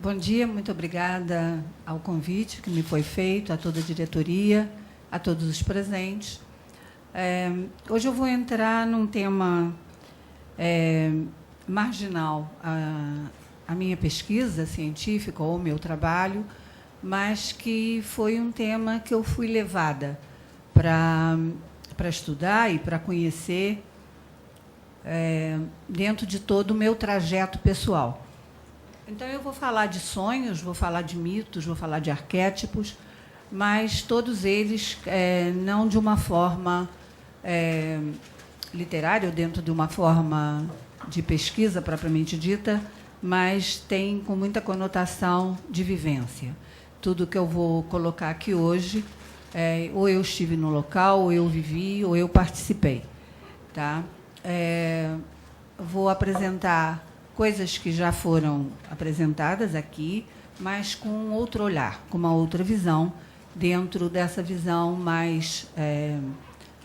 Bom dia, muito obrigada ao convite que me foi feito, a toda a diretoria, a todos os presentes. Hoje eu vou entrar num tema marginal à minha pesquisa científica ou ao meu trabalho, mas que foi um tema que eu fui levada para estudar e para conhecer dentro de todo o meu trajeto pessoal. Então, eu vou falar de sonhos, vou falar de mitos, vou falar de arquétipos, mas todos eles não de uma forma literária, ou dentro de uma forma de pesquisa propriamente dita, mas tem com muita conotação de vivência. Tudo que eu vou colocar aqui hoje, ou eu estive no local, ou eu vivi, ou eu participei. Tá? Vou apresentar coisas que já foram apresentadas aqui, mas com outro olhar, com uma outra visão, dentro dessa visão mais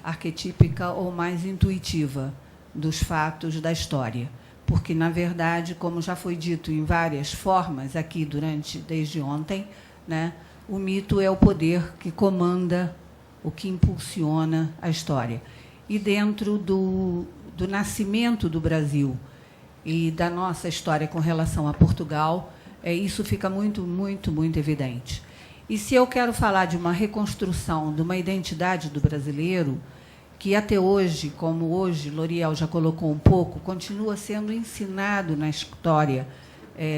arquetípica ou mais intuitiva dos fatos da história. Porque, na verdade, como já foi dito em várias formas aqui desde ontem, né, o mito é o poder que comanda, o que impulsiona a história. E dentro do nascimento do Brasil e da nossa história com relação a Portugal, isso fica muito, muito, muito evidente. E se eu quero falar de uma reconstrução de uma identidade do brasileiro, que até hoje, como hoje L'Oréal já colocou um pouco, continua sendo ensinado na história,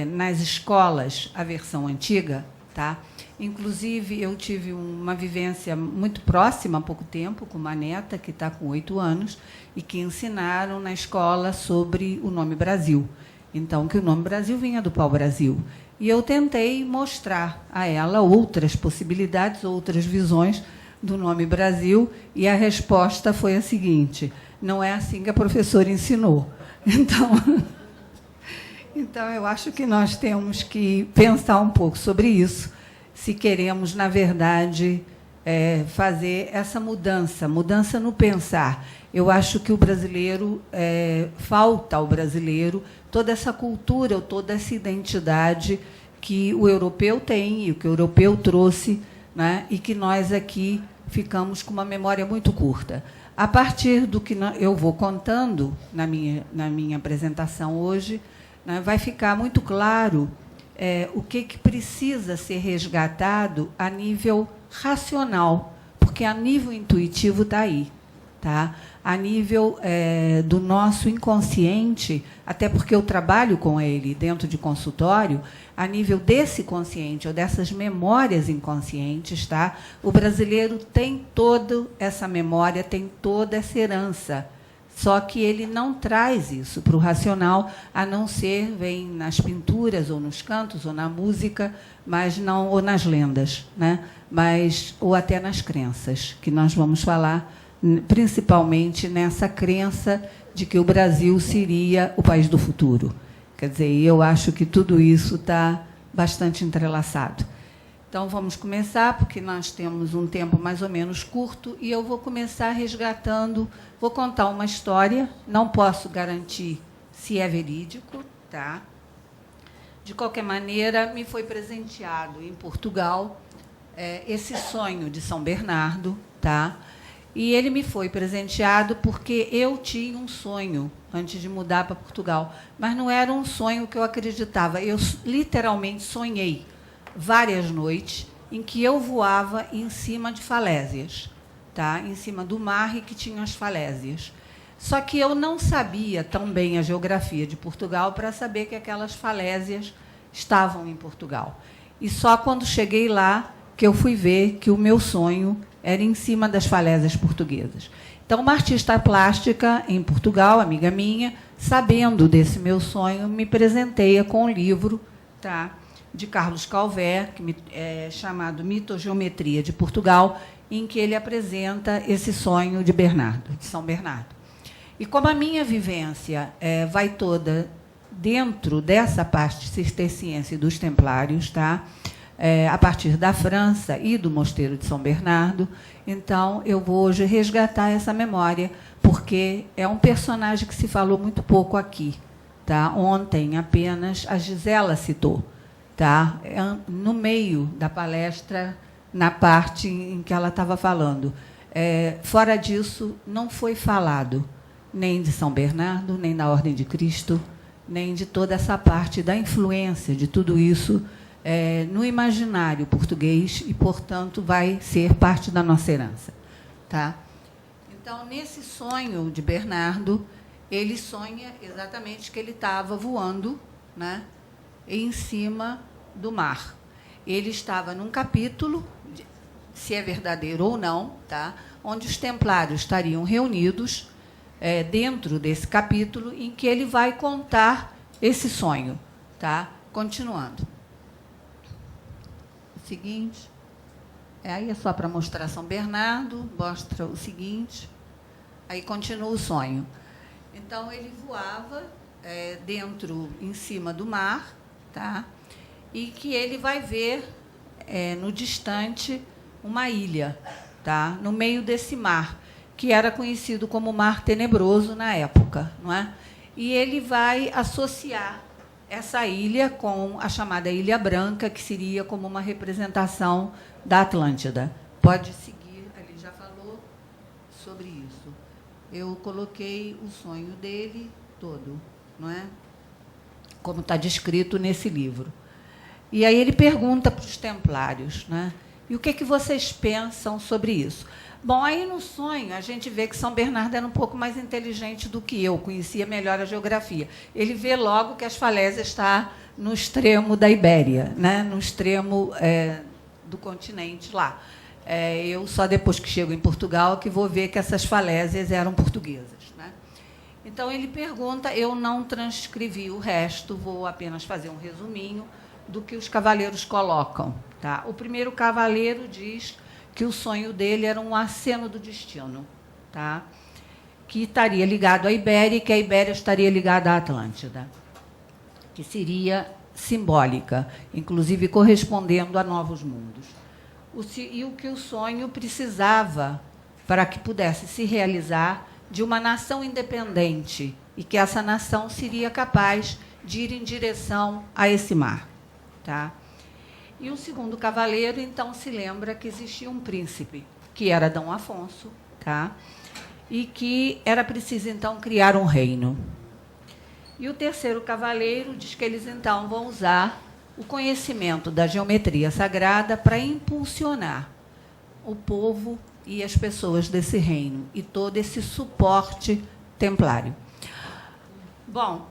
nas escolas, a versão antiga, tá? Inclusive, eu tive uma vivência muito próxima há pouco tempo com uma neta que está com 8 anos e que ensinaram na escola sobre o nome Brasil. Então, que o nome Brasil vinha do pau-brasil. E eu tentei mostrar a ela outras possibilidades, outras visões do nome Brasil, e a resposta foi a seguinte: não é assim que a professora ensinou. Então eu acho que nós temos que pensar um pouco sobre isso, se queremos, na verdade, fazer essa mudança no pensar. Eu acho que o brasileiro, falta ao brasileiro toda essa cultura, ou toda essa identidade que o europeu tem, e o que o europeu trouxe, né, e que nós aqui ficamos com uma memória muito curta. A partir do que eu vou contando na minha apresentação hoje, né, vai ficar muito claro o que precisa ser resgatado a nível racional, porque a nível intuitivo está aí. Tá? A nível do nosso inconsciente, até porque eu trabalho com ele dentro de consultório, a nível desse consciente, ou dessas memórias inconscientes, tá? O brasileiro tem toda essa memória, tem toda essa herança, só que ele não traz isso para o racional, a não ser, vem nas pinturas, ou nos cantos, ou na música, mas não, ou nas lendas, né? Ou até nas crenças, que nós vamos falar, principalmente nessa crença de que o Brasil seria o país do futuro. Quer dizer, eu acho que tudo isso está bastante entrelaçado. Então, vamos começar, porque nós temos um tempo mais ou menos curto, e eu vou começar resgatando, vou contar uma história, não posso garantir se é verídico, tá? De qualquer maneira, me foi presenteado em Portugal esse sonho de São Bernardo, tá? E ele me foi presenteado porque eu tinha um sonho antes de mudar para Portugal, mas não era um sonho que eu acreditava. Eu literalmente sonhei várias noites em que eu voava em cima de falésias, tá? Em cima do mar, e que tinha as falésias. Só que eu não sabia tão bem a geografia de Portugal para saber que aquelas falésias estavam em Portugal. E só quando cheguei lá que eu fui ver que o meu sonho era em cima das falésias portuguesas. Então, uma artista plástica em Portugal, amiga minha, sabendo desse meu sonho, me presenteia com um livro, tá, de Carlos Calvé, chamado Mitogeometria de Portugal, em que ele apresenta esse sonho de São Bernardo. E como a minha vivência vai toda dentro dessa parte cisterciense dos templários, tá? A partir da França e do Mosteiro de São Bernardo, então eu vou hoje resgatar essa memória, porque é um personagem que se falou muito pouco aqui. Tá? Ontem apenas a Gisela citou. tá? No meio da palestra, na parte em que ela estava falando. Fora disso, não foi falado nem de São Bernardo, nem da Ordem de Cristo, nem de toda essa parte da influência de tudo isso no imaginário português e, portanto, vai ser parte da nossa herança. Tá? Então, nesse sonho de Bernardo, ele sonha exatamente que ele estava voando, né, em cima do mar. Ele estava num capítulo, se é verdadeiro ou não, tá, onde os templários estariam reunidos dentro desse capítulo, em que ele vai contar esse sonho. Tá? Continuando. O seguinte. Aí é só para mostrar São Bernardo, mostra o seguinte. Aí continua o sonho. Então, ele voava em cima do mar, tá? E que ele vai ver, no distante, uma ilha, tá? No meio desse mar, que era conhecido como Mar Tenebroso na época. Não é? E ele vai associar essa ilha com a chamada Ilha Branca, que seria como uma representação da Atlântida. Pode seguir, ele já falou sobre isso. Eu coloquei o sonho dele todo, não é? Como está descrito nesse livro. E aí ele pergunta para os templários, né? E o que vocês pensam sobre isso? Bom, aí no sonho a gente vê que São Bernardo era um pouco mais inteligente do que eu, conhecia melhor a geografia. Ele vê logo que as falésias estão no extremo da Ibéria, né? No extremo do continente lá. Eu só depois que chego em Portugal que vou ver que essas falésias eram portuguesas. Né? Então, ele pergunta, eu não transcrevi o resto, vou apenas fazer um resuminho do que os cavaleiros colocam. Tá? O primeiro cavaleiro diz que o sonho dele era um aceno do destino, tá? Que estaria ligado à Ibéria e que a Ibéria estaria ligada à Atlântida, que seria simbólica, inclusive correspondendo a novos mundos. E o que o sonho precisava para que pudesse se realizar de uma nação independente e que essa nação seria capaz de ir em direção a esse mar. Tá? E o segundo cavaleiro, então, se lembra que existia um príncipe, que era Dom Afonso, tá? E que era preciso, então, criar um reino. E o terceiro cavaleiro diz que eles, então, vão usar o conhecimento da geometria sagrada para impulsionar o povo e as pessoas desse reino e todo esse suporte templário. Bom,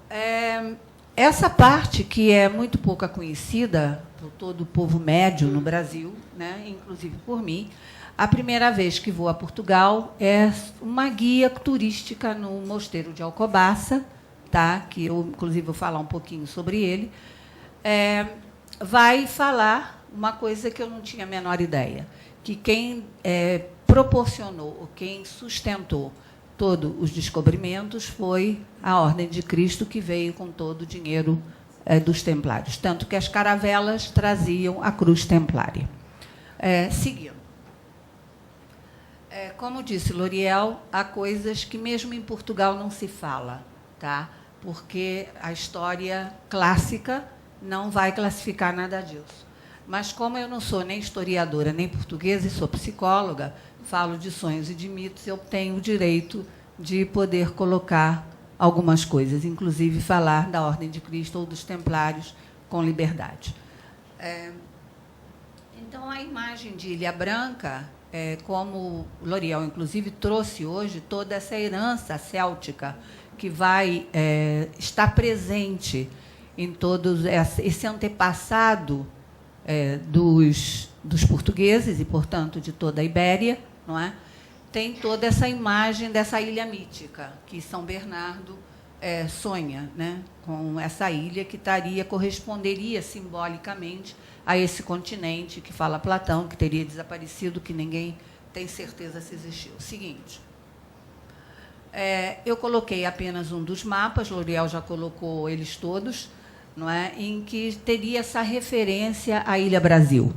essa parte que é muito pouco conhecida por todo o povo médio no Brasil, né, inclusive por mim, a primeira vez que vou a Portugal é uma guia turística no Mosteiro de Alcobaça, tá, que eu, inclusive, vou falar um pouquinho sobre ele, vai falar uma coisa que eu não tinha a menor ideia, que quem proporcionou, ou quem sustentou todos os descobrimentos foi a Ordem de Cristo, que veio com todo o dinheiro dos templários. Tanto que as caravelas traziam a cruz templária. Seguindo. Como disse Loriel, há coisas que mesmo em Portugal não se fala, tá? Porque a história clássica não vai classificar nada disso. Mas como eu não sou nem historiadora, nem portuguesa, e sou psicóloga, falo de sonhos e de mitos, eu tenho o direito de poder colocar algumas coisas, inclusive falar da Ordem de Cristo ou dos Templários com liberdade. Então, a imagem de Ilha Branca, como Loriel, inclusive, trouxe hoje toda essa herança céltica que vai estar presente em todo esse antepassado dos portugueses e, portanto, de toda a Ibéria, não é? Tem toda essa imagem dessa ilha mítica que São Bernardo sonha, né? Com essa ilha que corresponderia simbolicamente a esse continente que fala Platão, que teria desaparecido, que ninguém tem certeza se existiu. Seguinte, eu coloquei apenas um dos mapas, Loriel já colocou eles todos, não é? Em que teria essa referência à Ilha Brasil.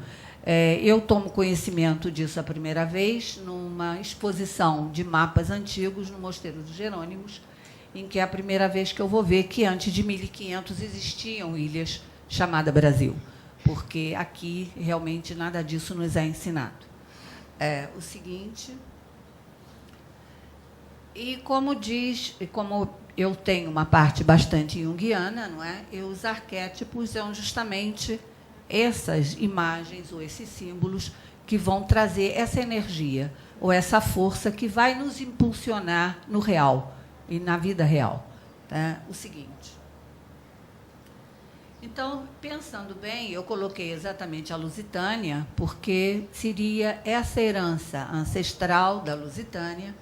Eu tomo conhecimento disso a primeira vez numa exposição de mapas antigos no Mosteiro dos Jerônimos, em que é a primeira vez que eu vou ver que antes de 1500 existiam ilhas chamadas Brasil. porque aqui realmente nada disso nos é ensinado. O seguinte, e como eu tenho uma parte bastante junguiana, não é? E os arquétipos são justamente essas imagens ou esses símbolos que vão trazer essa energia ou essa força que vai nos impulsionar no real e na vida real. Tá? O seguinte. Então, pensando bem, eu coloquei exatamente a Lusitânia, porque seria essa herança ancestral da Lusitânia,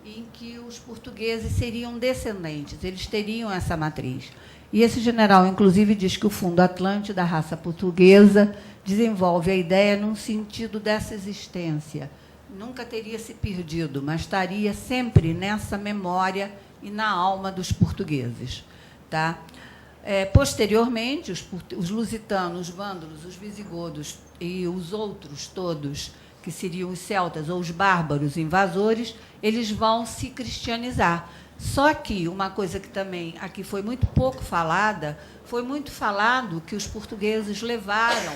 em que os portugueses seriam descendentes, eles teriam essa matriz. E esse general, inclusive, diz que o fundo atlântico da raça portuguesa desenvolve a ideia num sentido dessa existência. Nunca teria se perdido, mas estaria sempre nessa memória e na alma dos portugueses. Tá? Posteriormente, os lusitanos, os vândalos, os visigodos e os outros todos, que seriam os celtas ou os bárbaros invasores, eles vão se cristianizar. Só que uma coisa que também aqui foi muito pouco falada, foi muito falado que os portugueses levaram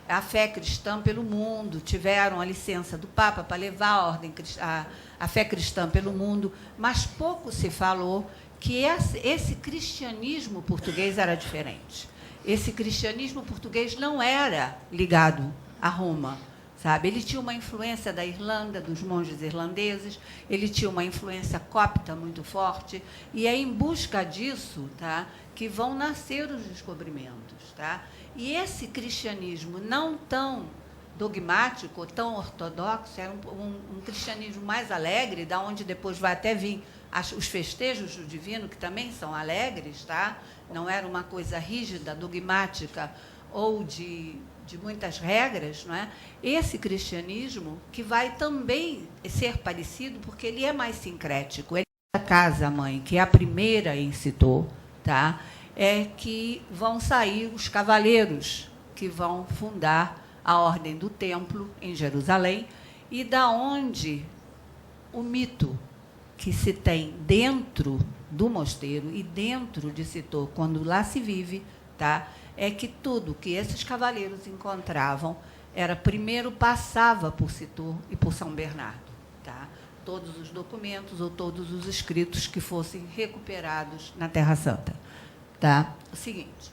a fé cristã pelo mundo, tiveram a licença do Papa para levar a fé cristã pelo mundo, mas pouco se falou que esse cristianismo português era diferente. Esse cristianismo português não era ligado a Roma, sabe? Ele tinha uma influência da Irlanda, dos monges irlandeses, ele tinha uma influência copta muito forte, e é em busca disso, tá, que vão nascer os descobrimentos. Tá? E esse cristianismo não tão dogmático, tão ortodoxo, era um cristianismo mais alegre, da onde depois vai até vir os festejos do divino, que também são alegres, tá? Não era uma coisa rígida, dogmática ou de muitas regras, não é? Esse cristianismo, que vai também ser parecido, porque ele é mais sincrético, ele é a casa-mãe, que é a primeira incitou, tá? É que vão sair os cavaleiros, que vão fundar a Ordem do Templo em Jerusalém, e da onde o mito que se tem dentro do mosteiro e dentro de Citor, quando lá se vive, tá, é que tudo que esses cavaleiros encontravam primeiro passava por Citor e por São Bernardo. Tá? Todos os documentos ou todos os escritos que fossem recuperados na Terra Santa. Tá? O seguinte,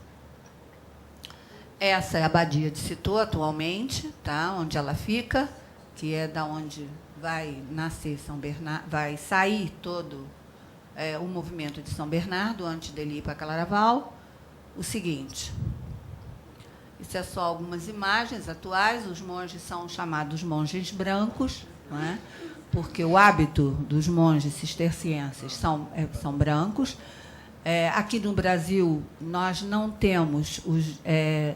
essa é a abadia de Citor atualmente, tá? Onde ela fica, que é da onde vai nascer São Bernardo, vai sair todo o movimento de São Bernardo antes dele ir para Claraval. O seguinte, isso é só algumas imagens atuais. Os monges são chamados monges brancos, não é? Porque o hábito dos monges cistercienses são brancos. Aqui no Brasil, nós não temos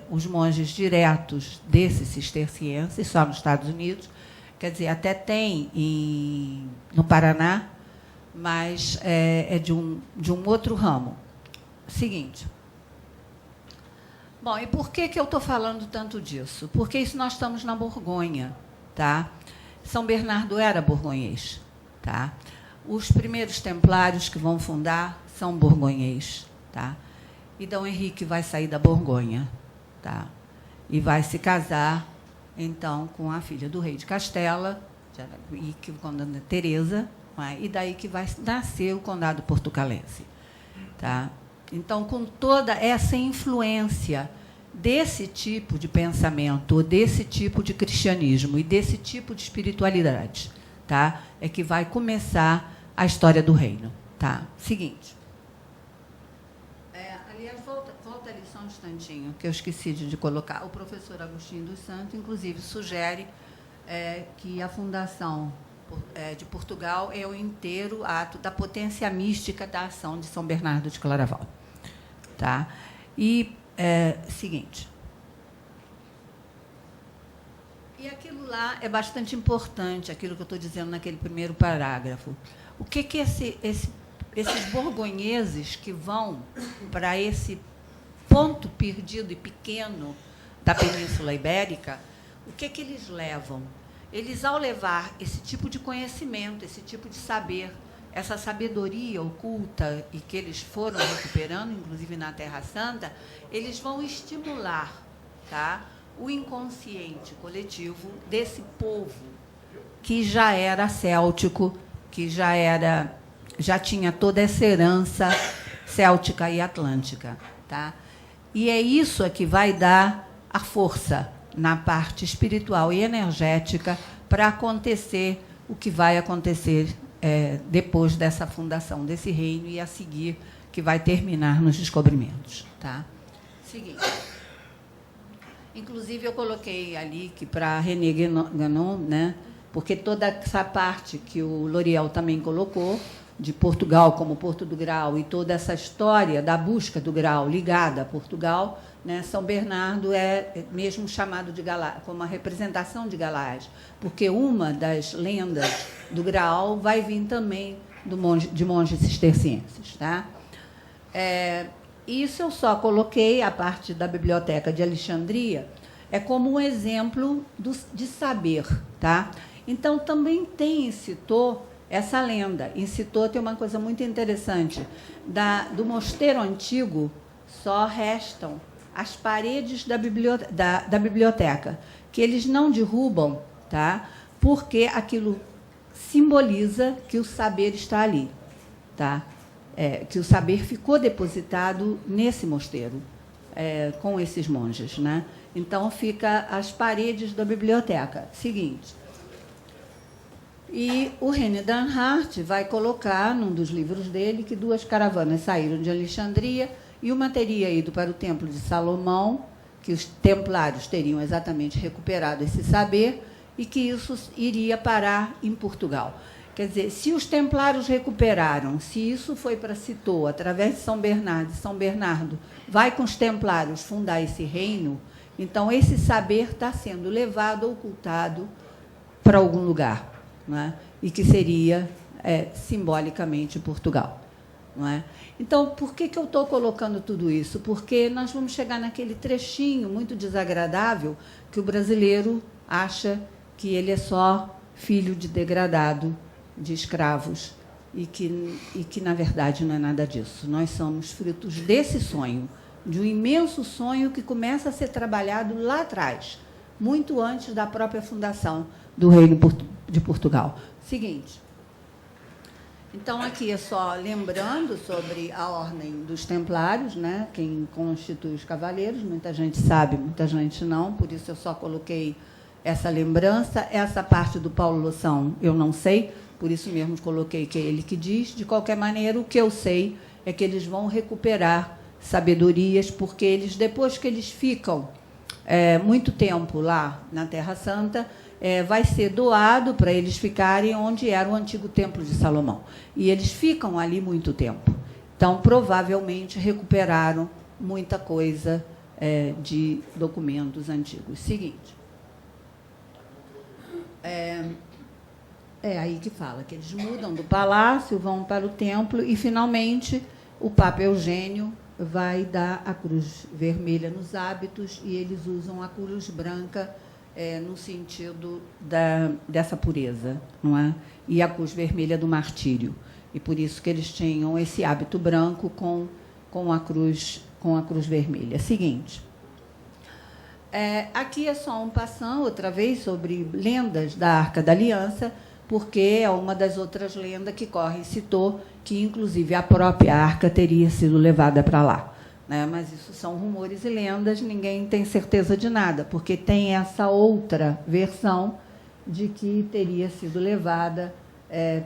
os monges diretos desses cistercienses, só nos Estados Unidos. Quer dizer, até tem no Paraná, mas é de um outro ramo. Seguinte. Bom, e por que eu estou falando tanto disso? Porque isso nós estamos na Borgonha. Tá? São Bernardo era borgonhês. Tá? Os primeiros templários que vão fundar são borgonhês. Tá? E Dom Henrique vai sair da Borgonha. Tá? E vai se casar, então, com a filha do rei de Castela, e que o condado é Teresa, e daí que vai nascer o condado portucalense. Tá? Então, com toda essa influência desse tipo de pensamento, desse tipo de cristianismo e desse tipo de espiritualidade, tá? É que vai começar a história do reino. Tá? Seguinte. Aliás, volta ali só um instantinho, que eu esqueci de colocar. O professor Agostinho dos Santos, inclusive, sugere que a fundação de Portugal é o inteiro ato da potência mística da ação de São Bernardo de Claraval. Tá? E, seguinte. E aquilo lá é bastante importante, aquilo que eu estou dizendo naquele primeiro parágrafo. O que esses borgonheses que vão para esse ponto perdido e pequeno da Península Ibérica, o que eles levam? Eles, ao levar esse tipo de conhecimento, esse tipo de saber, essa sabedoria oculta e que eles foram recuperando, inclusive na Terra Santa, eles vão estimular tá? O inconsciente coletivo desse povo que já era céltico, que já tinha toda essa herança céltica e atlântica, tá? E é isso que vai dar a força na parte espiritual e energética para acontecer o que vai acontecer depois dessa fundação desse reino e a seguir, que vai terminar nos descobrimentos, tá? Seguinte. Inclusive, eu coloquei ali que para René Guénon, né, porque toda essa parte que o L'Oréal também colocou, de Portugal como Porto do Grau, e toda essa história da busca do grau ligada a Portugal, né, São Bernardo é mesmo chamado de como a representação de Galás, porque uma das lendas do grau vai vir também de monges cistercienses. Tá? Isso eu só coloquei, a parte da Biblioteca de Alexandria, como um exemplo de saber. Tá? Então, também tem em Citeaux essa lenda. Em Citeaux tem uma coisa muito interessante. Do mosteiro antigo, só restam as paredes da biblioteca, que eles não derrubam, tá? Porque aquilo simboliza que o saber está ali. Tá? Que o saber ficou depositado nesse mosteiro, com esses monges. Né? Então, fica as paredes da biblioteca. Seguinte. E o René Danhart vai colocar, num dos livros dele, que 2 caravanas saíram de Alexandria e uma teria ido para o Templo de Salomão, que os templários teriam exatamente recuperado esse saber, e que isso iria parar em Portugal. Quer dizer, se os templários recuperaram, se isso foi para Citeaux, através de São Bernardo vai com os templários fundar esse reino, então esse saber está sendo levado, ocultado para algum lugar, não é? E que seria simbolicamente Portugal. Não é? Então, por que eu estou colocando tudo isso? Porque nós vamos chegar naquele trechinho muito desagradável que o brasileiro acha que ele é só filho de degradado, de escravos, e que, na verdade, não é nada disso. Nós somos frutos desse sonho, de um imenso sonho que começa a ser trabalhado lá atrás, muito antes da própria fundação do Reino de Portugal. Seguinte. Então, aqui é só lembrando sobre a ordem dos templários, né? Quem constitui os cavaleiros. Muita gente sabe, muita gente não, por isso eu só coloquei essa lembrança. Essa parte do Paulo Loção eu não sei, por isso mesmo coloquei que é ele que diz. De qualquer maneira, o que eu sei é que eles vão recuperar sabedorias, porque eles, depois que eles ficam muito tempo lá na Terra Santa, vai ser doado para eles ficarem onde era o antigo Templo de Salomão. E eles ficam ali muito tempo. Então, provavelmente, recuperaram muita coisa de documentos antigos. Seguinte. É aí que fala que eles mudam do palácio, vão para o templo e, finalmente, o Papa Eugênio vai dar a cruz vermelha nos hábitos e eles usam a cruz branca no sentido dessa pureza, não é? E a cruz vermelha do martírio. E por isso que eles tinham esse hábito branco com a cruz vermelha. Seguinte. Aqui é só um passant, outra vez, sobre lendas da Arca da Aliança, porque é uma das outras lendas que corre em Citeaux, que, inclusive, a própria arca teria sido levada para lá. Né? Mas isso são rumores e lendas, ninguém tem certeza de nada, porque tem essa outra versão de que teria sido levada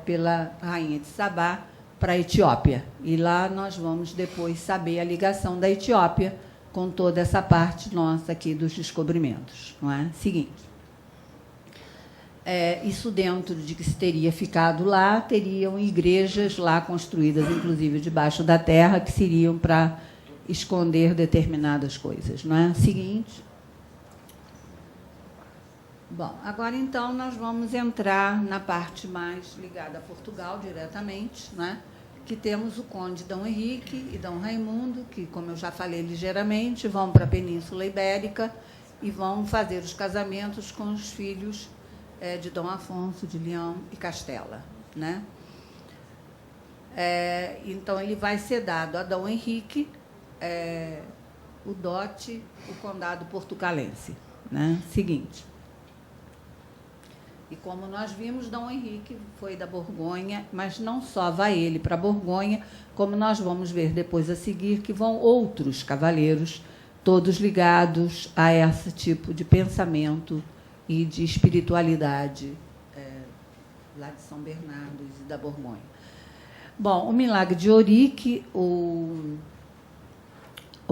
pela rainha de Sabá para a Etiópia. E lá nós vamos depois saber a ligação da Etiópia com toda essa parte nossa aqui dos descobrimentos. Não é? Seguinte. Isso dentro de que se teria ficado lá, teriam igrejas lá construídas, inclusive debaixo da terra, que seriam para esconder determinadas coisas. Não é? Seguinte. Bom, agora, então, nós vamos entrar na parte mais ligada a Portugal, diretamente, né? Que temos o conde Dom Henrique e Dom Raimundo, que, como eu já falei ligeiramente, vão para a Península Ibérica e vão fazer os casamentos com os filhos de Dom Afonso de Leão e Castela. Né? Então, ele vai ser dado a Dom Henrique o dote, o condado portucalense. Né? Seguinte. E como nós vimos, Dom Henrique foi da Borgonha, mas não só vai ele para a Borgonha, como nós vamos ver depois a seguir, que vão outros cavaleiros, todos ligados a esse tipo de pensamento e de espiritualidade lá de São Bernardo e da Borgonha. Bom, o milagre de Auric, o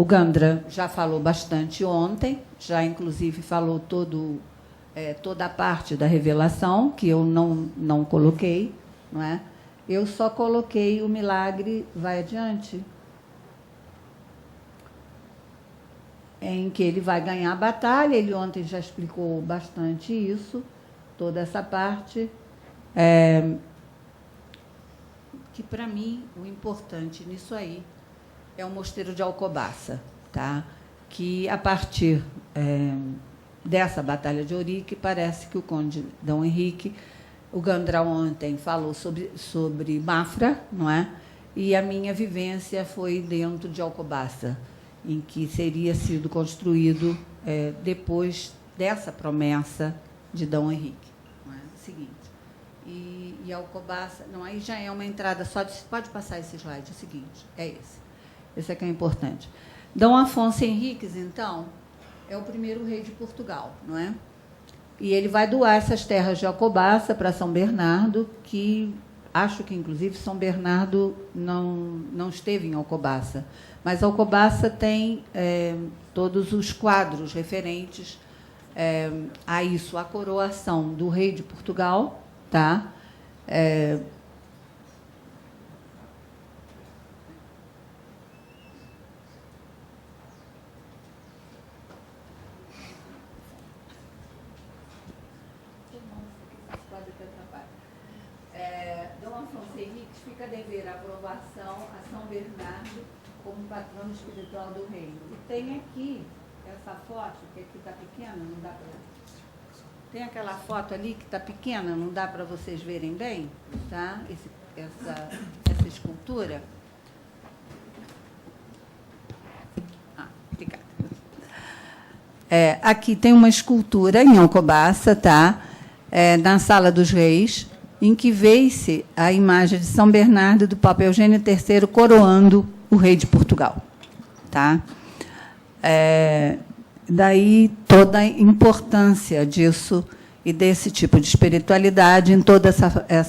Gandra já falou bastante ontem, já inclusive falou toda a parte da revelação, que eu não coloquei, não é? Eu só coloquei o milagre, vai adiante, em que ele vai ganhar a batalha. Ele ontem já explicou bastante isso, toda essa parte, que, para mim, o importante nisso aí é o mosteiro de Alcobaça, tá? Que, a partir dessa batalha de Auric, parece que o conde Dom Henrique, o Gandra ontem falou sobre Mafra, não é? E a minha vivência foi dentro de Alcobaça, em que seria sido construído depois dessa promessa de Dom Henrique. Não é? O seguinte, e Alcobaça, não, aí já é uma entrada só, pode passar esse slide, é o seguinte, esse é que é importante. Dom Afonso Henriques, então, é o primeiro rei de Portugal, não é? E ele vai doar essas terras de Alcobaça para São Bernardo, que acho que, inclusive, São Bernardo não esteve em Alcobaça, mas Alcobaça tem todos os quadros referentes a isso, a coroação do rei de Portugal, tá? Dom Afonso Henriques fica a dever a aprovação a São Bernardo como patrono espiritual do reino. E tem aqui essa foto, que aqui está pequena, não dá para... Tem aquela foto ali que está pequena, não dá para vocês verem bem, tá? Essa escultura. Obrigada. Aqui tem uma escultura em Alcobaça, tá? Na Sala dos Reis, em que vê-se a imagem de São Bernardo e do Papa Eugênio III coroando o rei de Portugal. Tá? Daí toda a importância disso e desse tipo de espiritualidade em toda essa